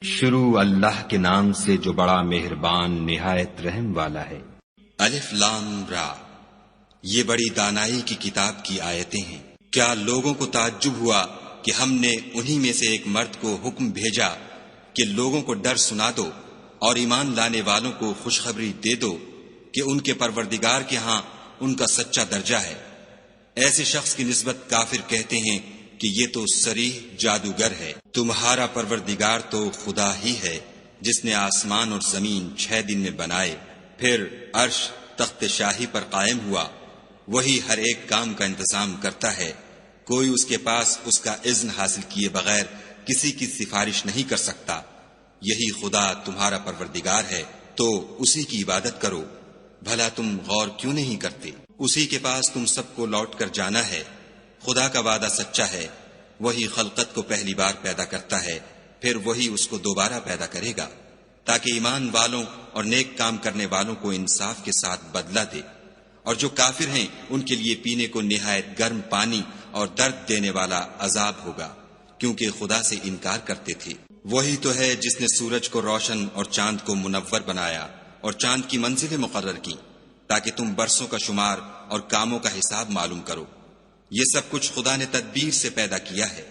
شروع اللہ کے نام سے جو بڑا مہربان نہایت رحم والا ہے۔ الف لام را، یہ بڑی دانائی کی کتاب کی آیتیں ہیں۔ کیا لوگوں کو تعجب ہوا کہ ہم نے انہی میں سے ایک مرد کو حکم بھیجا کہ لوگوں کو ڈر سنا دو اور ایمان لانے والوں کو خوشخبری دے دو کہ ان کے پروردگار کے ہاں ان کا سچا درجہ ہے۔ ایسے شخص کی نسبت کافر کہتے ہیں کہ یہ تو صریح جادوگر ہے۔ تمہارا پروردگار تو خدا ہی ہے جس نے آسمان اور زمین 6 دن میں بنائے، پھر عرش تخت شاہی پر قائم ہوا۔ وہی ہر ایک کام کا انتظام کرتا ہے، کوئی اس کے پاس اس کا اذن حاصل کیے بغیر کسی کی سفارش نہیں کر سکتا۔ یہی خدا تمہارا پروردگار ہے، تو اسی کی عبادت کرو۔ بھلا تم غور کیوں نہیں کرتے؟ اسی کے پاس تم سب کو لوٹ کر جانا ہے۔ خدا کا وعدہ سچا ہے، وہی خلقت کو پہلی بار پیدا کرتا ہے، پھر وہی اس کو دوبارہ پیدا کرے گا، تاکہ ایمان والوں اور نیک کام کرنے والوں کو انصاف کے ساتھ بدلہ دے۔ اور جو کافر ہیں ان کے لیے پینے کو نہایت گرم پانی اور درد دینے والا عذاب ہوگا، کیونکہ خدا سے انکار کرتے تھے۔ وہی تو ہے جس نے سورج کو روشن اور چاند کو منور بنایا اور چاند کی منزلیں مقرر کی تاکہ تم برسوں کا شمار اور کاموں کا حساب معلوم کرو۔ یہ سب کچھ خدا نے تدبیر سے پیدا کیا ہے۔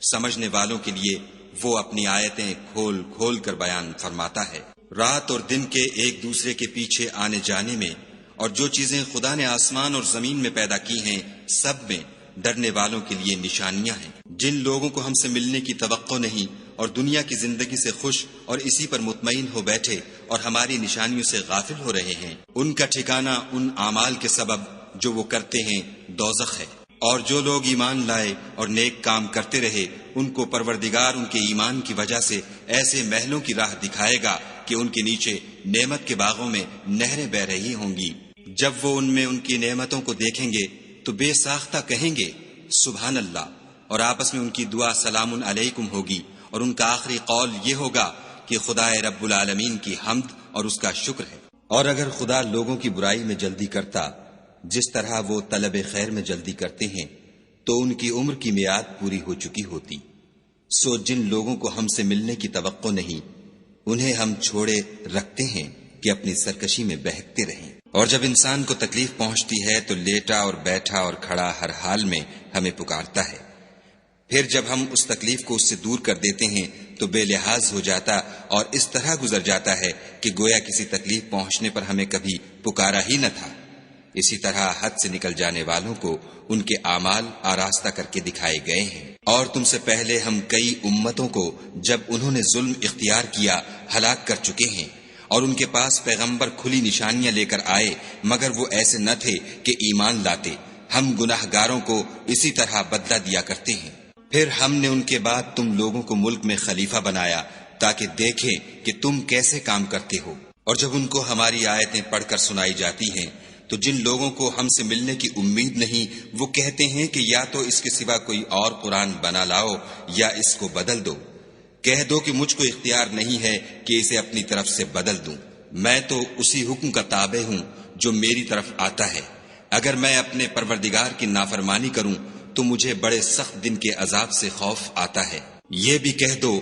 سمجھنے والوں کے لیے وہ اپنی آیتیں کھول کھول کر بیان فرماتا ہے۔ رات اور دن کے ایک دوسرے کے پیچھے آنے جانے میں اور جو چیزیں خدا نے آسمان اور زمین میں پیدا کی ہیں سب میں ڈرنے والوں کے لیے نشانیاں ہیں۔ جن لوگوں کو ہم سے ملنے کی توقع نہیں اور دنیا کی زندگی سے خوش اور اسی پر مطمئن ہو بیٹھے اور ہماری نشانیوں سے غافل ہو رہے ہیں، ان کا ٹھکانہ ان اعمال کے سبب جو وہ کرتے ہیں دوزخ ہے۔ اور جو لوگ ایمان لائے اور نیک کام کرتے رہے ان کو پروردگار ان کے ایمان کی وجہ سے ایسے محلوں کی راہ دکھائے گا کہ ان کے نیچے نعمت کے باغوں میں نہریں بہ رہی ہوں گی۔ جب وہ ان میں ان کی نعمتوں کو دیکھیں گے تو بے ساختہ کہیں گے سبحان اللہ، اور آپس میں ان کی دعا سلام علیکم ہوگی، اور ان کا آخری قول یہ ہوگا کہ خدا رب العالمین کی حمد اور اس کا شکر ہے۔ اور اگر خدا لوگوں کی برائی میں جلدی کرتا جس طرح وہ طلب خیر میں جلدی کرتے ہیں تو ان کی عمر کی میعاد پوری ہو چکی ہوتی۔ سو جن لوگوں کو ہم سے ملنے کی توقع نہیں انہیں ہم چھوڑے رکھتے ہیں کہ اپنی سرکشی میں بہکتے رہیں۔ اور جب انسان کو تکلیف پہنچتی ہے تو لیٹا اور بیٹھا اور کھڑا ہر حال میں ہمیں پکارتا ہے، پھر جب ہم اس تکلیف کو اس سے دور کر دیتے ہیں تو بے لحاظ ہو جاتا اور اس طرح گزر جاتا ہے کہ گویا کسی تکلیف پہنچنے پر ہمیں کبھی پکارا ہی نہ تھا۔ اسی طرح حد سے نکل جانے والوں کو ان کے اعمال آراستہ کر کے دکھائے گئے ہیں۔ اور تم سے پہلے ہم کئی امتوں کو جب انہوں نے ظلم اختیار کیا ہلاک کر چکے ہیں، اور ان کے پاس پیغمبر کھلی نشانیاں لے کر آئے مگر وہ ایسے نہ تھے کہ ایمان لاتے۔ ہم گناہ گاروں کو اسی طرح بدلہ دیا کرتے ہیں۔ پھر ہم نے ان کے بعد تم لوگوں کو ملک میں خلیفہ بنایا تاکہ دیکھیں کہ تم کیسے کام کرتے ہو۔ اور جب ان کو ہماری آیتیں پڑھ کر سنائی جاتی ہیں تو جن لوگوں کو ہم سے ملنے کی امید نہیں وہ کہتے ہیں کہ یا تو اس کے سوا کوئی اور قرآن بنا لاؤ یا اس کو بدل دو۔ کہہ دو کہ مجھ کو اختیار نہیں ہے کہ اسے اپنی طرف سے بدل دوں، میں تو اسی حکم کا تابع ہوں جو میری طرف آتا ہے۔ اگر میں اپنے پروردگار کی نافرمانی کروں تو مجھے بڑے سخت دن کے عذاب سے خوف آتا ہے۔ یہ بھی کہہ دو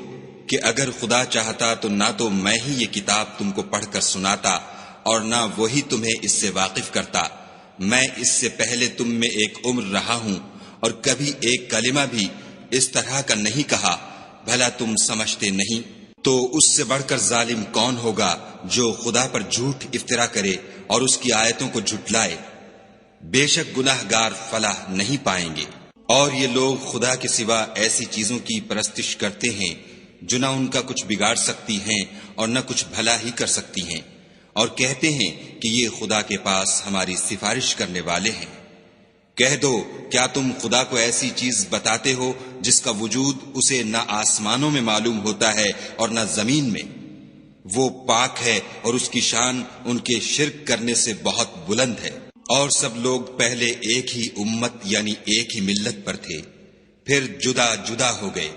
کہ اگر خدا چاہتا تو نہ تو میں ہی یہ کتاب تم کو پڑھ کر سناتا اور نہ وہی تمہیں اس سے واقف کرتا۔ میں اس سے پہلے تم میں ایک عمر رہا ہوں اور کبھی ایک کلمہ بھی اس طرح کا نہیں کہا، بھلا تم سمجھتے نہیں؟ تو اس سے بڑھ کر ظالم کون ہوگا جو خدا پر جھوٹ افطرا کرے اور اس کی آیتوں کو جھٹلائے؟ بے شک گناہ گار فلاح نہیں پائیں گے۔ اور یہ لوگ خدا کے سوا ایسی چیزوں کی پرستش کرتے ہیں جو نہ ان کا کچھ بگاڑ سکتی ہیں اور نہ کچھ بھلا ہی کر سکتی ہیں، اور کہتے ہیں کہ یہ خدا کے پاس ہماری سفارش کرنے والے ہیں۔ کہہ دو کیا تم خدا کو ایسی چیز بتاتے ہو جس کا وجود اسے نہ آسمانوں میں معلوم ہوتا ہے اور نہ زمین میں؟ وہ پاک ہے اور اس کی شان ان کے شرک کرنے سے بہت بلند ہے۔ اور سب لوگ پہلے ایک ہی امت یعنی ایک ہی ملت پر تھے، پھر جدا جدا ہو گئے۔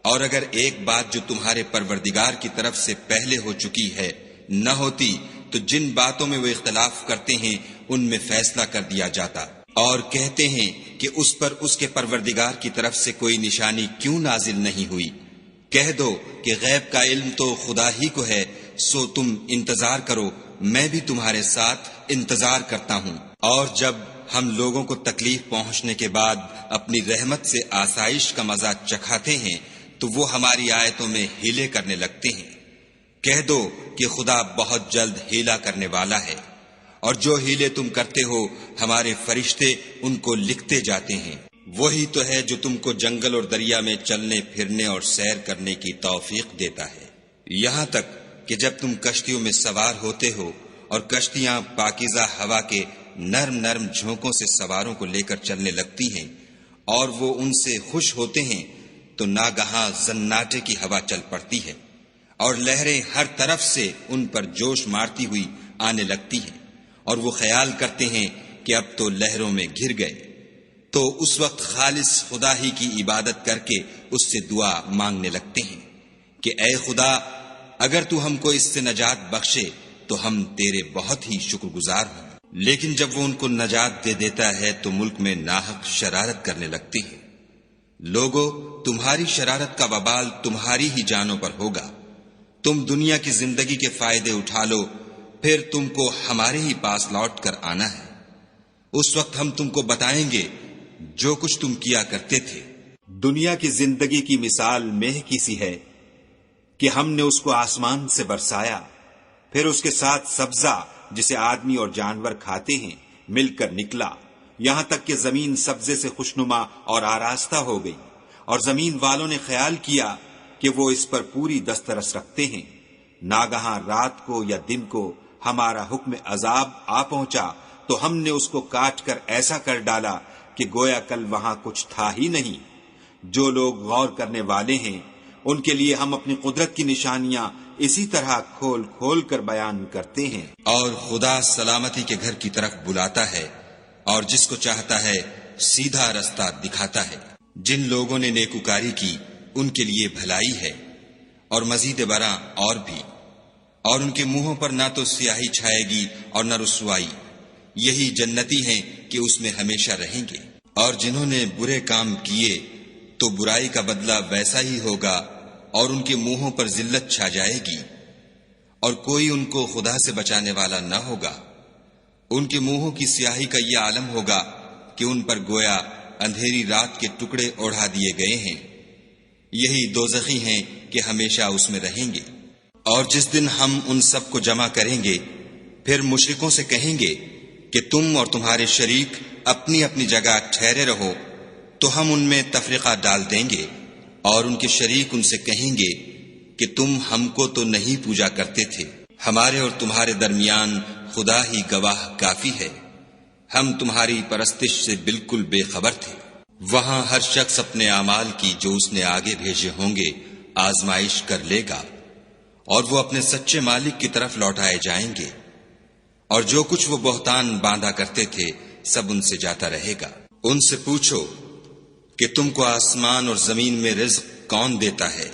اور اگر ایک بات جو تمہارے پروردگار کی طرف سے پہلے ہو چکی ہے نہ ہوتی تو جن باتوں میں وہ اختلاف کرتے ہیں ان میں فیصلہ کر دیا جاتا۔ اور کہتے ہیں کہ اس پر اس کے پروردگار کی طرف سے کوئی نشانی کیوں نازل نہیں ہوئی؟ کہہ دو کہ غیب کا علم تو خدا ہی کو ہے، سو تم انتظار کرو، میں بھی تمہارے ساتھ انتظار کرتا ہوں۔ اور جب ہم لوگوں کو تکلیف پہنچنے کے بعد اپنی رحمت سے آسائش کا مزہ چکھاتے ہیں تو وہ ہماری آیتوں میں ہیلے کرنے لگتے ہیں۔ کہہ دو کہ خدا بہت جلد ہیلا کرنے والا ہے، اور جو ہیلے تم کرتے ہو ہمارے فرشتے ان کو لکھتے جاتے ہیں۔ وہی تو ہے جو تم کو جنگل اور دریا میں چلنے پھرنے اور سیر کرنے کی توفیق دیتا ہے، یہاں تک کہ جب تم کشتیوں میں سوار ہوتے ہو اور کشتیاں پاکیزہ ہوا کے نرم نرم جھونکوں سے سواروں کو لے کر چلنے لگتی ہیں اور وہ ان سے خوش ہوتے ہیں، تو ناگہاں زناٹے کی ہوا چل پڑتی ہے اور لہریں ہر طرف سے ان پر جوش مارتی ہوئی آنے لگتی ہیں، اور وہ خیال کرتے ہیں کہ اب تو لہروں میں گر گئے۔ تو اس وقت خالص خدا ہی کی عبادت کر کے اس سے دعا مانگنے لگتے ہیں کہ اے خدا، اگر تو ہم کو اس سے نجات بخشے تو ہم تیرے بہت ہی شکر گزار ہوں۔ لیکن جب وہ ان کو نجات دے دیتا ہے تو ملک میں ناحق شرارت کرنے لگتے ہیں۔ لوگو، تمہاری شرارت کا وبال تمہاری ہی جانوں پر ہوگا۔ تم دنیا کی زندگی کے فائدے اٹھا لو، پھر تم کو ہمارے ہی پاس لوٹ کر آنا ہے۔ اس وقت ہم تم کو بتائیں گے جو کچھ تم کیا کرتے تھے۔ دنیا کی زندگی کی مثال مہ کی سی ہے کہ ہم نے اس کو آسمان سے برسایا، پھر اس کے ساتھ سبزہ جسے آدمی اور جانور کھاتے ہیں مل کر نکلا، یہاں تک کہ زمین سبزے سے خوشنما اور آراستہ ہو گئی، اور زمین والوں نے خیال کیا کہ وہ اس پر پوری دسترس رکھتے ہیں۔ ناگہاں رات کو یا دن کو ہمارا حکم عذاب آ پہنچا تو ہم نے اس کو کاٹ کر ایسا کر ڈالا کہ گویا کل وہاں کچھ تھا ہی نہیں۔ جو لوگ غور کرنے والے ہیں ان کے لیے ہم اپنی قدرت کی نشانیاں اسی طرح کھول کھول کر بیان کرتے ہیں۔ اور خدا سلامتی کے گھر کی طرف بلاتا ہے اور جس کو چاہتا ہے سیدھا رستہ دکھاتا ہے۔ جن لوگوں نے نیکوکاری کی ان کے لیے بھلائی ہے، اور مزید برآں اور بھی، اور ان کے منہوں پر نہ تو سیاہی چھائے گی اور نہ رسوائی، یہی جنتی ہیں کہ اس میں ہمیشہ رہیں گے۔ اور جنہوں نے برے کام کیے تو برائی کا بدلہ ویسا ہی ہوگا، اور ان کے منہوں پر ذلت چھا جائے گی، اور کوئی ان کو خدا سے بچانے والا نہ ہوگا۔ ان کے منہوں کی سیاہی کا یہ عالم ہوگا کہ ان پر گویا اندھیری رات کے ٹکڑے اوڑھا دیے گئے ہیں، یہی دوزخی ہیں کہ ہمیشہ اس میں رہیں گے۔ اور جس دن ہم ان سب کو جمع کریں گے، پھر مشرکوں سے کہیں گے کہ تم اور تمہارے شریک اپنی اپنی جگہ ٹھہرے رہو، تو ہم ان میں تفرقہ ڈال دیں گے، اور ان کے شریک ان سے کہیں گے کہ تم ہم کو تو نہیں پوجا کرتے تھے، ہمارے اور تمہارے درمیان خدا ہی گواہ کافی ہے، ہم تمہاری پرستش سے بالکل بے خبر تھے۔ وہاں ہر شخص اپنے اعمال کی جو اس نے آگے بھیجے ہوں گے آزمائش کر لے گا، اور وہ اپنے سچے مالک کی طرف لوٹائے جائیں گے، اور جو کچھ وہ بہتان باندھا کرتے تھے سب ان سے جاتا رہے گا۔ ان سے پوچھو کہ تم کو آسمان اور زمین میں رزق کون دیتا ہے؟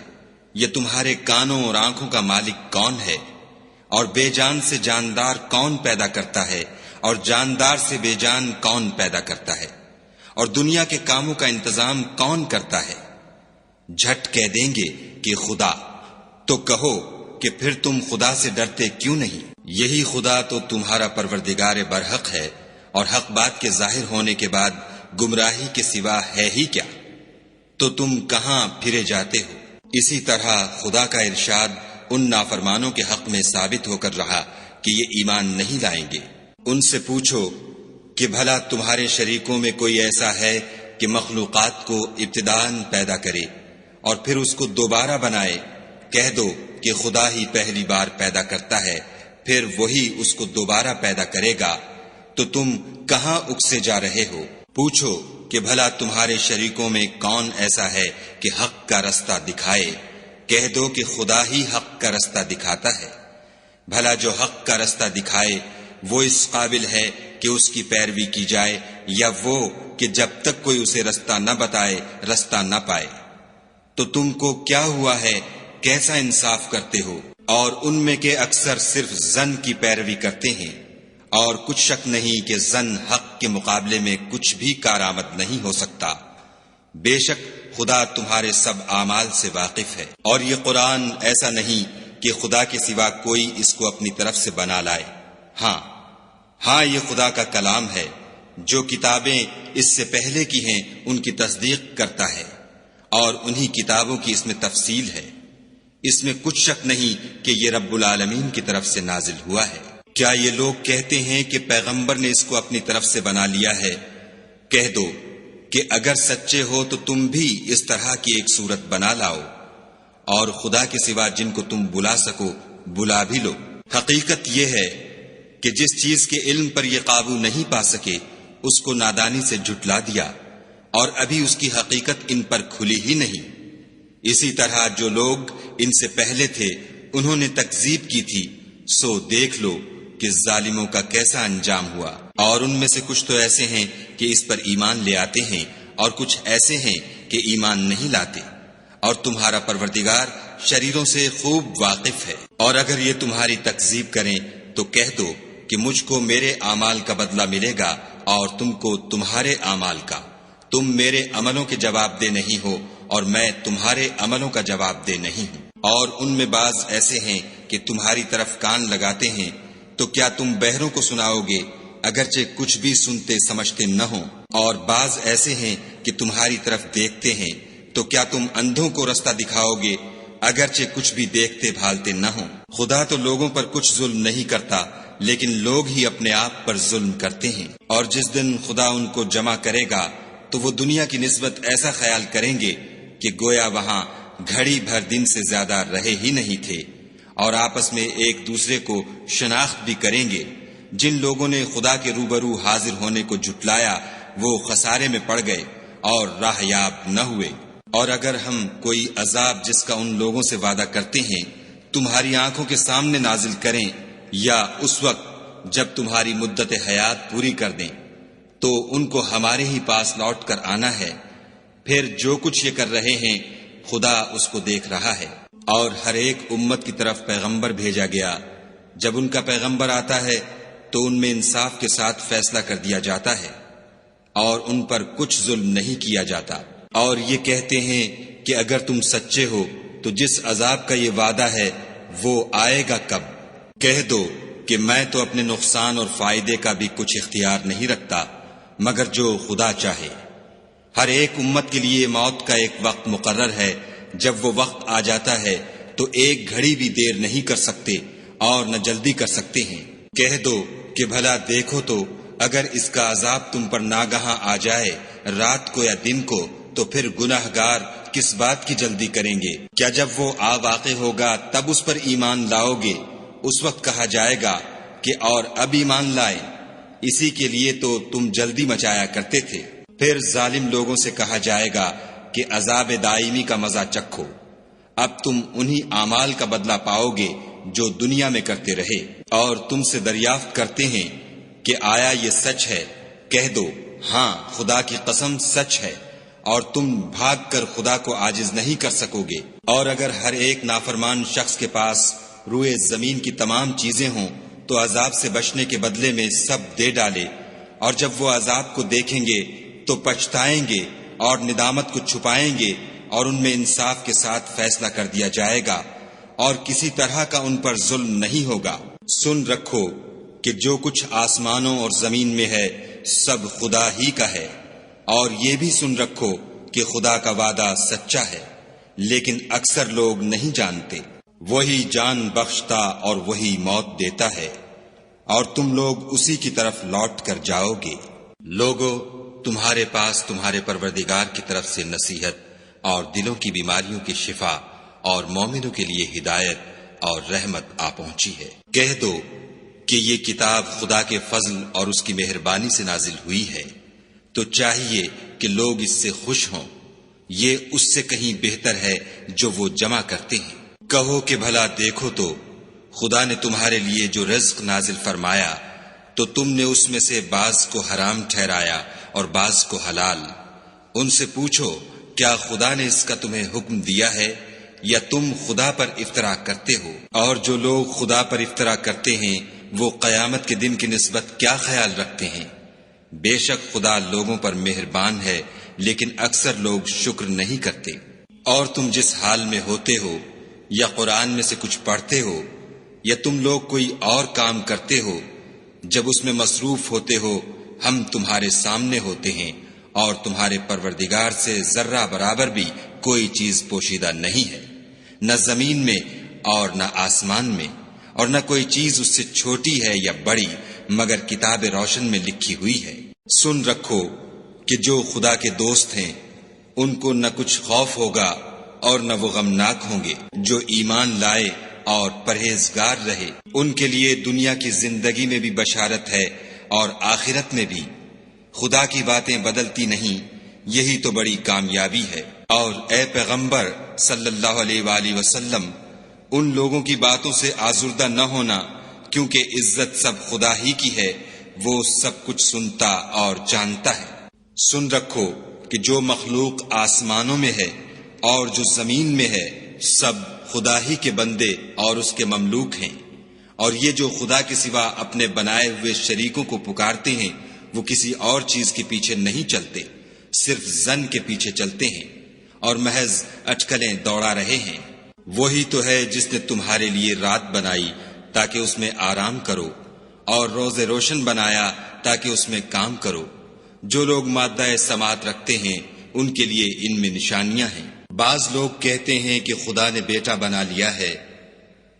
یہ تمہارے کانوں اور آنکھوں کا مالک کون ہے؟ اور بے جان سے جاندار کون پیدا کرتا ہے؟ اور جاندار سے بے جان کون پیدا کرتا ہے؟ اور دنیا کے کاموں کا انتظام کون کرتا ہے؟ جھٹ کہہ دیں گے کہ خدا۔ تو کہو کہ پھر تم خدا سے ڈرتے کیوں نہیں؟ یہی خدا تو تمہارا پروردگار برحق ہے، اور حق بات کے ظاہر ہونے کے بعد گمراہی کے سوا ہے ہی کیا؟ تو تم کہاں پھرے جاتے ہو؟ اسی طرح خدا کا ارشاد ان نافرمانوں کے حق میں ثابت ہو کر رہا کہ یہ ایمان نہیں لائیں گے۔ ان سے پوچھو کہ بھلا تمہارے شریکوں میں کوئی ایسا ہے کہ مخلوقات کو ابتداءً پیدا کرے اور پھر اس کو دوبارہ بنائے؟ کہہ دو کہ خدا ہی پہلی بار پیدا کرتا ہے، پھر وہی اس کو دوبارہ پیدا کرے گا، تو تم کہاں اکسے جا رہے ہو؟ پوچھو کہ بھلا تمہارے شریکوں میں کون ایسا ہے کہ حق کا رستہ دکھائے؟ کہہ دو کہ خدا ہی حق کا رستہ دکھاتا ہے۔ بھلا جو حق کا رستہ دکھائے وہ اس قابل ہے کہ اس کی پیروی کی جائے، یا وہ کہ جب تک کوئی اسے رستہ نہ بتائے رستہ نہ پائے؟ تو تم کو کیا ہوا ہے؟ کیسا انصاف کرتے ہو؟ اور ان میں کے اکثر صرف ظن کی پیروی کرتے ہیں، اور کچھ شک نہیں کہ ظن حق کے مقابلے میں کچھ بھی کارآمد نہیں ہو سکتا۔ بے شک خدا تمہارے سب اعمال سے واقف ہے۔ اور یہ قرآن ایسا نہیں کہ خدا کے سوا کوئی اس کو اپنی طرف سے بنا لائے۔ ہاں یہ خدا کا کلام ہے۔ جو کتابیں اس سے پہلے کی ہیں ان کی تصدیق کرتا ہے، اور انہی کتابوں کی اس میں تفصیل ہے۔ اس میں کچھ شک نہیں کہ یہ رب العالمین کی طرف سے نازل ہوا ہے۔ کیا یہ لوگ کہتے ہیں کہ پیغمبر نے اس کو اپنی طرف سے بنا لیا ہے؟ کہہ دو کہ اگر سچے ہو تو تم بھی اس طرح کی ایک صورت بنا لاؤ، اور خدا کے سوا جن کو تم بلا سکو بلا بھی لو۔ حقیقت یہ ہے کہ جس چیز کے علم پر یہ قابو نہیں پا سکے اس کو نادانی سے جھٹلا دیا، اور ابھی اس کی حقیقت ان پر کھلی ہی نہیں۔ اسی طرح جو لوگ ان سے پہلے تھے انہوں نے تکذیب کی تھی، سو دیکھ لو کہ ظالموں کا کیسا انجام ہوا۔ اور ان میں سے کچھ تو ایسے ہیں کہ اس پر ایمان لے آتے ہیں، اور کچھ ایسے ہیں کہ ایمان نہیں لاتے، اور تمہارا پروردگار شریروں سے خوب واقف ہے۔ اور اگر یہ تمہاری تکذیب کریں تو کہہ دو کہ مجھ کو میرے اعمال کا بدلہ ملے گا اور تم کو تمہارے اعمال کا۔ تم میرے عملوں کے جواب دہ نہیں ہو اور میں تمہارے عملوں کا جواب دہ نہیں ہوں۔ اور ان میں بعض ایسے ہیں کہ تمہاری طرف کان لگاتے ہیں، تو کیا تم بہروں کو سناؤ گے اگرچہ کچھ بھی سنتے سمجھتے نہ ہوں؟ اور بعض ایسے ہیں کہ تمہاری طرف دیکھتے ہیں، تو کیا تم اندھوں کو رستہ دکھاؤ گے اگرچہ کچھ بھی دیکھتے بھالتے نہ ہوں؟ خدا تو لوگوں پر کچھ ظلم نہیں کرتا، لیکن لوگ ہی اپنے آپ پر ظلم کرتے ہیں۔ اور جس دن خدا ان کو جمع کرے گا تو وہ دنیا کی نسبت ایسا خیال کریں گے کہ گویا وہاں گھڑی بھر دن سے زیادہ رہے ہی نہیں تھے، اور آپس میں ایک دوسرے کو شناخت بھی کریں گے۔ جن لوگوں نے خدا کے روبرو حاضر ہونے کو جھٹلایا وہ خسارے میں پڑ گئے اور راہ یاب نہ ہوئے۔ اور اگر ہم کوئی عذاب جس کا ان لوگوں سے وعدہ کرتے ہیں تمہاری آنکھوں کے سامنے نازل کریں، یا اس وقت جب تمہاری مدت حیات پوری کر دیں، تو ان کو ہمارے ہی پاس لوٹ کر آنا ہے۔ پھر جو کچھ یہ کر رہے ہیں خدا اس کو دیکھ رہا ہے۔ اور ہر ایک امت کی طرف پیغمبر بھیجا گیا، جب ان کا پیغمبر آتا ہے تو ان میں انصاف کے ساتھ فیصلہ کر دیا جاتا ہے، اور ان پر کچھ ظلم نہیں کیا جاتا۔ اور یہ کہتے ہیں کہ اگر تم سچے ہو تو جس عذاب کا یہ وعدہ ہے وہ آئے گا کب؟ کہہ دو کہ میں تو اپنے نقصان اور فائدے کا بھی کچھ اختیار نہیں رکھتا مگر جو خدا چاہے۔ ہر ایک امت کے لیے موت کا ایک وقت مقرر ہے، جب وہ وقت آ جاتا ہے تو ایک گھڑی بھی دیر نہیں کر سکتے اور نہ جلدی کر سکتے ہیں۔ کہہ دو کہ بھلا دیکھو تو اگر اس کا عذاب تم پر ناگہاں آ جائے رات کو یا دن کو، تو پھر گناہ گار کس بات کی جلدی کریں گے؟ کیا جب وہ آ واقع ہوگا تب اس پر ایمان لاؤ گے؟ اس وقت کہا جائے گا کہ اور اب ایمان لائیں، اسی کے لیے تو تم جلدی مچایا کرتے تھے۔ پھر ظالم لوگوں سے کہا جائے گا کہ عذاب دائمی کا مزہ چکھو، اب تم انہی اعمال کا بدلہ پاؤ گے جو دنیا میں کرتے رہے۔ اور تم سے دریافت کرتے ہیں کہ آیا یہ سچ ہے؟ کہہ دو ہاں خدا کی قسم سچ ہے، اور تم بھاگ کر خدا کو عاجز نہیں کر سکو گے۔ اور اگر ہر ایک نافرمان شخص کے پاس روئے زمین کی تمام چیزیں ہوں تو عذاب سے بچنے کے بدلے میں سب دے ڈالے، اور جب وہ عذاب کو دیکھیں گے تو پچھتائیں گے اور ندامت کو چھپائیں گے، اور ان میں انصاف کے ساتھ فیصلہ کر دیا جائے گا، اور کسی طرح کا ان پر ظلم نہیں ہوگا۔ سن رکھو کہ جو کچھ آسمانوں اور زمین میں ہے سب خدا ہی کا ہے، اور یہ بھی سن رکھو کہ خدا کا وعدہ سچا ہے، لیکن اکثر لوگ نہیں جانتے۔ وہی جان بخشتا اور وہی موت دیتا ہے، اور تم لوگ اسی کی طرف لوٹ کر جاؤ گے۔ لوگو تمہارے پاس تمہارے پروردگار کی طرف سے نصیحت اور دلوں کی بیماریوں کی شفا اور مومنوں کے لیے ہدایت اور رحمت آ پہنچی ہے۔ کہہ دو کہ یہ کتاب خدا کے فضل اور اس کی مہربانی سے نازل ہوئی ہے، تو چاہیے کہ لوگ اس سے خوش ہوں۔ یہ اس سے کہیں بہتر ہے جو وہ جمع کرتے ہیں۔ کہو کہ بھلا دیکھو تو خدا نے تمہارے لیے جو رزق نازل فرمایا تو تم نے اس میں سے بعض کو حرام ٹھہرایا اور بعض کو حلال۔ ان سے پوچھو کیا خدا نے اس کا تمہیں حکم دیا ہے یا تم خدا پر افطرا کرتے ہو؟ اور جو لوگ خدا پر افطرا کرتے ہیں وہ قیامت کے دن کی نسبت کیا خیال رکھتے ہیں؟ بے شک خدا لوگوں پر مہربان ہے لیکن اکثر لوگ شکر نہیں کرتے۔ اور تم جس حال میں ہوتے ہو یا قرآن میں سے کچھ پڑھتے ہو یا تم لوگ کوئی اور کام کرتے ہو، جب اس میں مصروف ہوتے ہو ہم تمہارے سامنے ہوتے ہیں، اور تمہارے پروردگار سے ذرہ برابر بھی کوئی چیز پوشیدہ نہیں ہے، نہ زمین میں اور نہ آسمان میں، اور نہ کوئی چیز اس سے چھوٹی ہے یا بڑی مگر کتاب روشن میں لکھی ہوئی ہے۔ سن رکھو کہ جو خدا کے دوست ہیں ان کو نہ کچھ خوف ہوگا اور نہ وہ غمناک ہوں گے۔ جو ایمان لائے اور پرہیزگار رہے ان کے لیے دنیا کی زندگی میں بھی بشارت ہے اور آخرت میں بھی۔ خدا کی باتیں بدلتی نہیں، یہی تو بڑی کامیابی ہے۔ اور اے پیغمبر صلی اللہ علیہ وآلہ وسلم، ان لوگوں کی باتوں سے آزردہ نہ ہونا، کیونکہ عزت سب خدا ہی کی ہے، وہ سب کچھ سنتا اور جانتا ہے۔ سن رکھو کہ جو مخلوق آسمانوں میں ہے اور جو زمین میں ہے سب خدا ہی کے بندے اور اس کے مملوک ہیں، اور یہ جو خدا کے سوا اپنے بنائے ہوئے شریکوں کو پکارتے ہیں وہ کسی اور چیز کے پیچھے نہیں چلتے، صرف ظن کے پیچھے چلتے ہیں اور محض اٹکلیں دوڑا رہے ہیں۔ وہی تو ہے جس نے تمہارے لیے رات بنائی تاکہ اس میں آرام کرو، اور روز روشن بنایا تاکہ اس میں کام کرو۔ جو لوگ مادہ سماعت رکھتے ہیں ان کے لیے ان میں نشانیاں ہیں۔ بعض لوگ کہتے ہیں کہ خدا نے بیٹا بنا لیا ہے،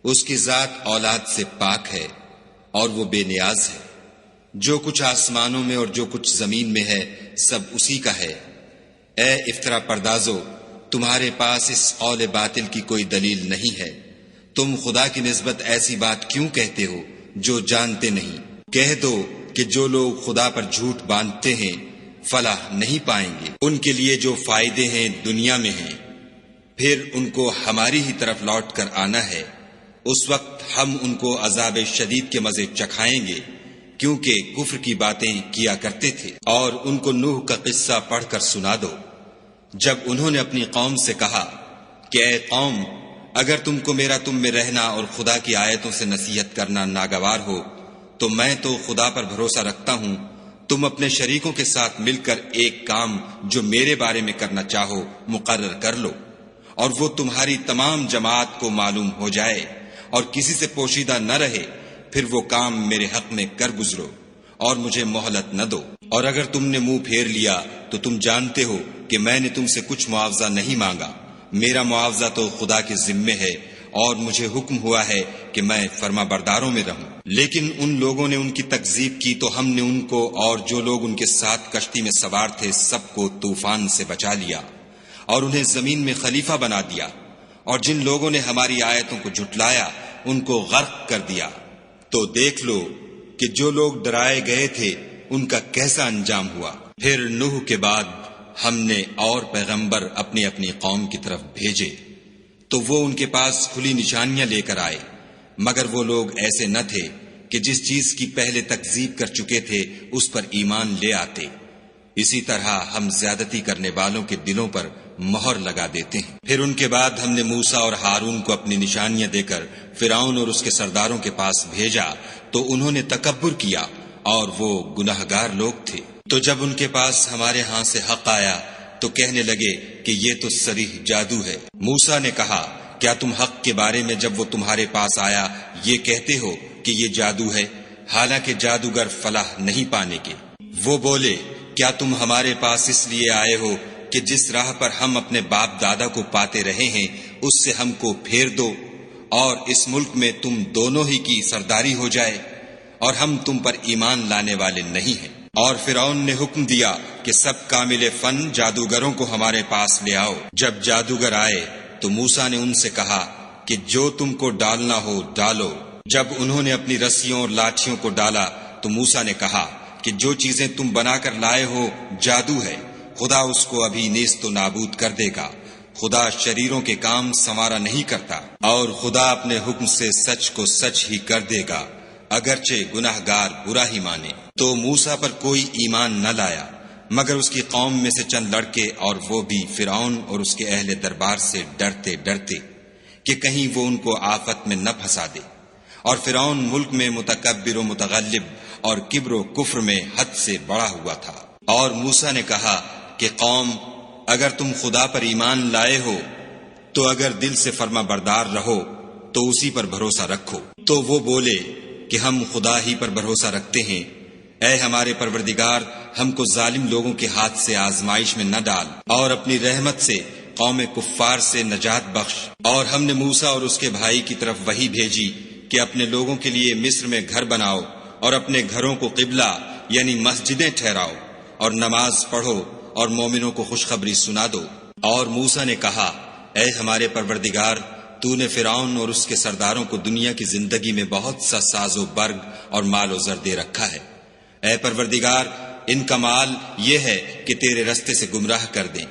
اس کی ذات اولاد سے پاک ہے اور وہ بے نیاز ہے۔ جو کچھ آسمانوں میں اور جو کچھ زمین میں ہے سب اسی کا ہے۔ اے افطرا پردازو، تمہارے پاس اس قول باطل کی کوئی دلیل نہیں ہے، تم خدا کی نسبت ایسی بات کیوں کہتے ہو جو جانتے نہیں؟ کہہ دو کہ جو لوگ خدا پر جھوٹ باندھتے ہیں فلاح نہیں پائیں گے۔ ان کے لیے جو فائدے ہیں دنیا میں ہیں، پھر ان کو ہماری ہی طرف لوٹ کر آنا ہے۔ اس وقت ہم ان کو عذاب شدید کے مزے چکھائیں گے، کیونکہ کفر کی باتیں کیا کرتے تھے۔ اور ان کو نوح کا قصہ پڑھ کر سنا دو، جب انہوں نے اپنی قوم سے کہا کہ اے قوم، اگر تم کو میرا تم میں رہنا اور خدا کی آیتوں سے نصیحت کرنا ناگوار ہو تو میں تو خدا پر بھروسہ رکھتا ہوں، تم اپنے شریکوں کے ساتھ مل کر ایک کام جو میرے بارے میں کرنا چاہو مقرر کر لو، اور وہ تمہاری تمام جماعت کو معلوم ہو جائے اور کسی سے پوشیدہ نہ رہے، پھر وہ کام میرے حق میں کر گزرو اور مجھے مہلت نہ دو۔ اور اگر تم نے منہ پھیر لیا تو تم جانتے ہو کہ میں نے تم سے کچھ معاوضہ نہیں مانگا، میرا معاوضہ تو خدا کے ذمے ہے، اور مجھے حکم ہوا ہے کہ میں فرما برداروں میں رہوں۔ لیکن ان لوگوں نے ان کی تکذیب کی تو ہم نے ان کو اور جو لوگ ان کے ساتھ کشتی میں سوار تھے سب کو طوفان سے بچا لیا اور انہیں زمین میں خلیفہ بنا دیا، اور جن لوگوں نے ہماری آیتوں کو جھٹلایا ان کو غرق کر دیا۔ تو دیکھ لو کہ جو لوگ ڈرائے گئے تھے ان کا کیسا انجام ہوا۔ پھر نوح کے بعد ہم نے اور پیغمبر اپنی اپنی قوم کی طرف بھیجے تو وہ ان کے پاس کھلی نشانیاں لے کر آئے، مگر وہ لوگ ایسے نہ تھے کہ جس چیز کی پہلے تکذیب کر چکے تھے اس پر ایمان لے آتے۔ اسی طرح ہم زیادتی کرنے والوں کے دلوں پر مہر لگا دیتے ہیں۔ پھر ان کے بعد ہم نے موسیٰ اور ہارون کو اپنی نشانیاں دے کر فرعون اور اس کے سرداروں کے پاس بھیجا تو انہوں نے تکبر کیا اور وہ گناہگار لوگ تھے۔ تو جب ان کے پاس ہمارے ہاں سے حق آیا تو کہنے لگے کہ یہ تو صریح جادو ہے۔ موسیٰ نے کہا کیا تم حق کے بارے میں جب وہ تمہارے پاس آیا یہ کہتے ہو کہ یہ جادو ہے، حالانکہ جادوگر فلاح نہیں پانے کے؟ وہ بولے کیا تم ہمارے پاس اس لیے آئے ہو کہ جس راہ پر ہم اپنے باپ دادا کو پاتے رہے ہیں اس سے ہم کو پھیر دو اور اس ملک میں تم دونوں ہی کی سرداری ہو جائے، اور ہم تم پر ایمان لانے والے نہیں ہیں۔ اور فرعون نے حکم دیا کہ سب کامل فن جادوگروں کو ہمارے پاس لے آؤ۔ جب جادوگر آئے تو موسیٰ نے ان سے کہا کہ جو تم کو ڈالنا ہو ڈالو۔ جب انہوں نے اپنی رسیوں اور لاٹھیوں کو ڈالا تو موسیٰ نے کہا کہ جو چیزیں تم بنا کر لائے ہو جادو ہے، خدا اس کو ابھی نیست و نابود کر دے گا۔ خدا شریروں کے کام سنوارا نہیں کرتا، اور خدا اپنے حکم سے سچ کو سچ ہی کر دے گا، اگرچہ گناہگار برا ہی مانے۔ تو موسیٰ پر کوئی ایمان نہ لایا مگر اس کی قوم میں سے چند لڑکے، اور وہ بھی فرعون اور اس کے اہل دربار سے ڈرتے ڈرتے کہ کہیں وہ ان کو آفت میں نہ پھنسا دے۔ اور فرعون ملک میں متکبر و متغلب اور کبر و کفر میں حد سے بڑا ہوا تھا۔ اور موسیٰ نے کہا کہ قوم اگر تم خدا پر ایمان لائے ہو تو اگر دل سے فرما بردار رہو تو اسی پر بھروسہ رکھو۔ تو وہ بولے کہ ہم خدا ہی پر بھروسہ رکھتے ہیں۔ اے ہمارے پروردگار، ہم کو ظالم لوگوں کے ہاتھ سے آزمائش میں نہ ڈال، اور اپنی رحمت سے قوم کفار سے نجات بخش۔ اور ہم نے موسیٰ اور اس کے بھائی کی طرف وحی بھیجی کہ اپنے لوگوں کے لیے مصر میں گھر بناؤ اور اپنے گھروں کو قبلہ یعنی مسجدیں ٹھہراؤ، اور نماز پڑھو اور مومنوں کو خوشخبری سنا دو۔ اور موسیٰ نے کہا، اے ہمارے پروردگار، تو نے فرعون اور اس کے سرداروں کو دنیا کی زندگی میں بہت سا ساز و برگ اور مال و زر دے رکھا ہے۔ اے پروردگار، ان کا مال یہ ہے کہ تیرے رستے سے گمراہ کر دیں۔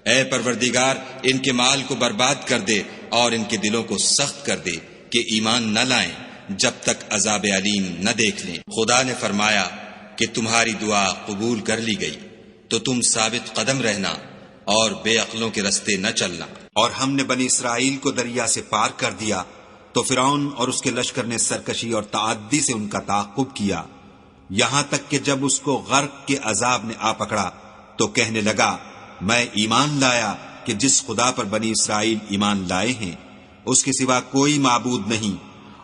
اے پروردگار، ان کے مال کو برباد کر دے اور ان کے دلوں کو سخت کر دے کہ ایمان نہ لائیں جب تک عذاب علیم نہ دیکھ لیں۔ خدا نے فرمایا کہ تمہاری دعا قبول کر لی گئی، تو تم ثابت قدم رہنا اور بے عقلوں کے رستے نہ چلنا۔ اور ہم نے بنی اسرائیل کو دریا سے پار کر دیا تو فرعون اور اس کے لشکر نے سرکشی اور تعدی سے ان کا تعاقب کیا، یہاں تک کہ جب اس کو غرق کے عذاب نے آ پکڑا تو کہنے لگا، میں ایمان لایا کہ جس خدا پر بنی اسرائیل ایمان لائے ہیں اس کے سوا کوئی معبود نہیں،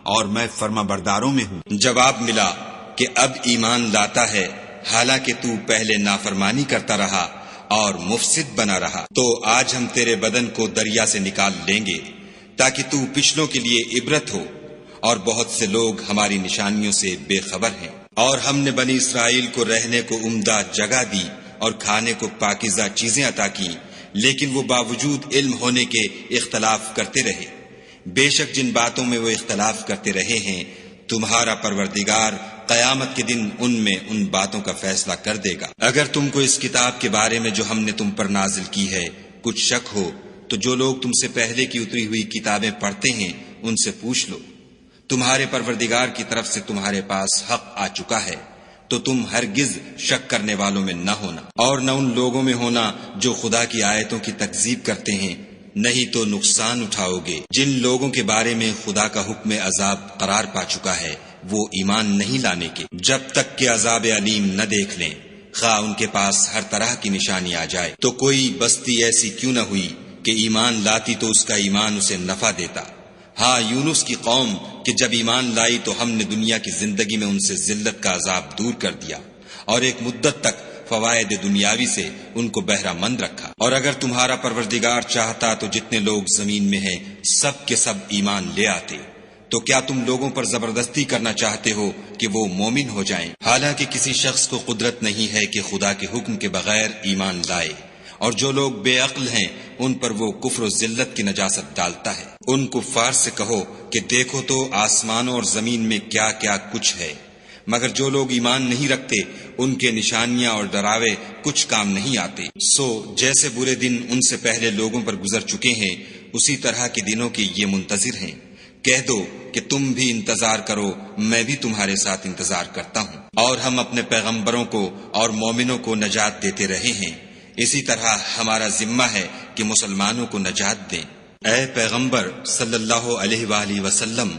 اور میں فرما برداروں میں ہوں۔ جواب ملا کہ اب ایمان لاتا ہے، حالانکہ تو پہلے نافرمانی کرتا رہا اور مفسد بنا رہا۔ تو آج ہم تیرے بدن کو دریا سے نکال لیں گے تاکہ تو پچھلوں کے لیے عبرت ہو، اور بہت سے لوگ ہماری نشانیوں سے بے خبر ہیں۔ اور ہم نے بنی اسرائیل کو رہنے کو عمدہ جگہ دی اور کھانے کو پاکیزہ چیزیں عطا کی، لیکن وہ باوجود علم ہونے کے اختلاف کرتے رہے۔ بے شک جن باتوں میں وہ اختلاف کرتے رہے ہیں، تمہارا پروردگار قیامت کے دن ان میں ان باتوں کا فیصلہ کر دے گا۔ اگر تم کو اس کتاب کے بارے میں جو ہم نے تم پر نازل کی ہے کچھ شک ہو تو جو لوگ تم سے پہلے کی اتری ہوئی کتابیں پڑھتے ہیں ان سے پوچھ لو۔ تمہارے پروردگار کی طرف سے تمہارے پاس حق آ چکا ہے، تو تم ہرگز شک کرنے والوں میں نہ ہونا، اور نہ ان لوگوں میں ہونا جو خدا کی آیتوں کی تکذیب کرتے ہیں، نہیں تو نقصان اٹھاؤ گے۔ جن لوگوں کے بارے میں خدا کا حکم عذاب قرار پا چکا ہے وہ ایمان نہیں لانے کے جب تک کہ عذاب علیم نہ دیکھ لیں، خواہ ان کے پاس ہر طرح کی نشانی آ جائے۔ تو کوئی بستی ایسی کیوں نہ ہوئی کہ ایمان لاتی تو اس کا ایمان اسے نفع دیتا۔ ہاں، یونس کی قوم کہ جب ایمان لائی تو ہم نے دنیا کی زندگی میں ان سے ذلت کا عذاب دور کر دیا، اور ایک مدت تک فوائد دنیاوی سے ان کو بہرہ مند رکھا۔ اور اگر تمہارا پروردگار چاہتا تو جتنے لوگ زمین میں ہیں سب کے سب ایمان لے آتے۔ تو کیا تم لوگوں پر زبردستی کرنا چاہتے ہو کہ وہ مومن ہو جائیں؟ حالانکہ کسی شخص کو قدرت نہیں ہے کہ خدا کے حکم کے بغیر ایمان لائے، اور جو لوگ بے عقل ہیں ان پر وہ کفر و ذلت کی نجاست ڈالتا ہے۔ ان کفار سے کہو کہ دیکھو تو آسمانوں اور زمین میں کیا کیا کچھ ہے، مگر جو لوگ ایمان نہیں رکھتے ان کے نشانیاں اور ڈراوے کچھ کام نہیں آتے۔ سو جیسے برے دن ان سے پہلے لوگوں پر گزر چکے ہیں اسی طرح کے دنوں کے یہ منتظر ہیں۔ کہہ دو کہ تم بھی انتظار کرو، میں بھی تمہارے ساتھ انتظار کرتا ہوں۔ اور ہم اپنے پیغمبروں کو اور مومنوں کو نجات دیتے رہے ہیں، اسی طرح ہمارا ذمہ ہے کہ مسلمانوں کو نجات دیں۔ اے پیغمبر صلی اللہ علیہ وآلہ وسلم،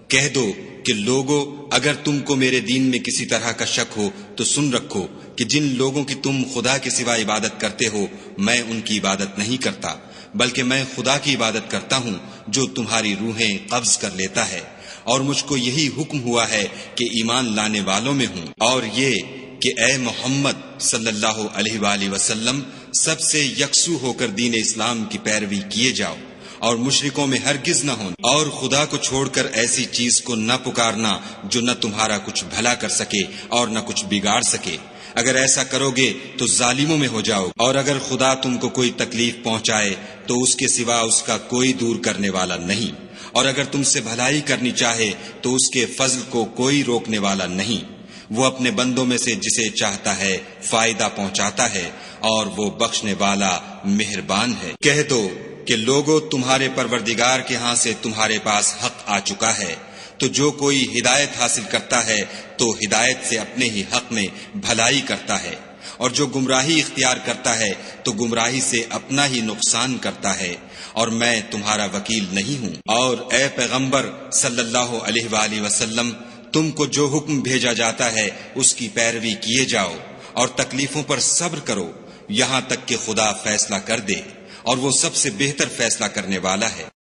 کہہ دو کہ لوگو، اگر تم کو میرے دین میں کسی طرح کا شک ہو تو سن رکھو کہ جن لوگوں کی تم خدا کے سوا عبادت کرتے ہو میں ان کی عبادت نہیں کرتا، بلکہ میں خدا کی عبادت کرتا ہوں جو تمہاری روحیں قبض کر لیتا ہے، اور مجھ کو یہی حکم ہوا ہے کہ ایمان لانے والوں میں ہوں، اور یہ کہ اے محمد صلی اللہ علیہ وآلہ وسلم سب سے یکسو ہو کر دین اسلام کی پیروی کیے جاؤ، اور مشرکوں میں ہرگز نہ ہونا، اور خدا کو چھوڑ کر ایسی چیز کو نہ پکارنا جو نہ تمہارا کچھ بھلا کر سکے اور نہ کچھ بگاڑ سکے۔ اگر ایسا کرو گے تو ظالموں میں ہو جاؤ، اور اگر خدا تم کو کوئی تکلیف پہنچائے تو اس کے سوا اس کا کوئی دور کرنے والا نہیں، اور اگر تم سے بھلائی کرنی چاہے تو اس کے فضل کو کوئی روکنے والا نہیں۔ وہ اپنے بندوں میں سے جسے چاہتا ہے فائدہ پہنچاتا ہے، اور وہ بخشنے والا مہربان ہے۔ کہہ دو کہ لوگو، تمہارے پروردگار کے ہاں سے تمہارے پاس حق آ چکا ہے، تو جو کوئی ہدایت حاصل کرتا ہے تو ہدایت سے اپنے ہی حق میں بھلائی کرتا ہے، اور جو گمراہی اختیار کرتا ہے تو گمراہی سے اپنا ہی نقصان کرتا ہے، اور میں تمہارا وکیل نہیں ہوں۔ اور اے پیغمبر صلی اللہ علیہ وآلہ وسلم، تم کو جو حکم بھیجا جاتا ہے اس کی پیروی کیے جاؤ، اور تکلیفوں پر صبر کرو، یہاں تک کہ خدا فیصلہ کر دے، اور وہ سب سے بہتر فیصلہ کرنے والا ہے۔